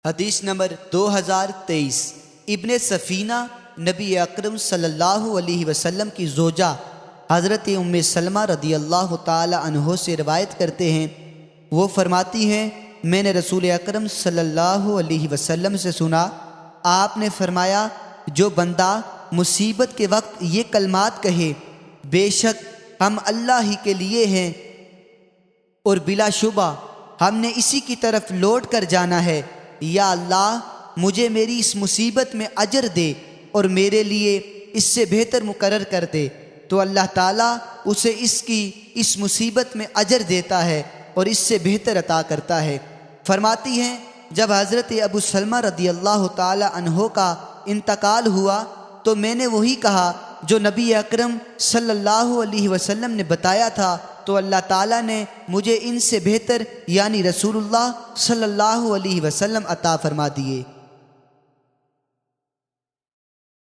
حدیث نمبر 2023۔ ابن سفینہ نبی اکرم صلی اللہ علیہ وسلم کی زوجہ حضرت ام سلمہ رضی اللہ تعالی عنہ سے روایت کرتے ہیں، وہ فرماتی ہیں میں نے رسول اکرم صلی اللہ علیہ وسلم سے سنا، آپ نے فرمایا جو بندہ مصیبت کے وقت یہ کلمات کہے بے شک ہم اللہ ہی کے لیے ہیں اور بلا شبہ ہم نے اسی کی طرف لوٹ کر جانا ہے، یا اللہ مجھے میری اس مصیبت میں اجر دے اور میرے لیے اس سے بہتر مقرر کر دے، تو اللہ تعالیٰ اسے اس مصیبت میں اجر دیتا ہے اور اس سے بہتر عطا کرتا ہے۔ فرماتی ہیں جب حضرت ابو سلمہ رضی اللہ تعالی عنہ کا انتقال ہوا تو میں نے وہی کہا جو نبی اکرم صلی اللہ علیہ وسلم نے بتایا تھا، تو اللہ تعالیٰ نے مجھے ان سے بہتر یعنی رسول اللہ صلی اللہ علیہ وسلم عطا فرما دیے۔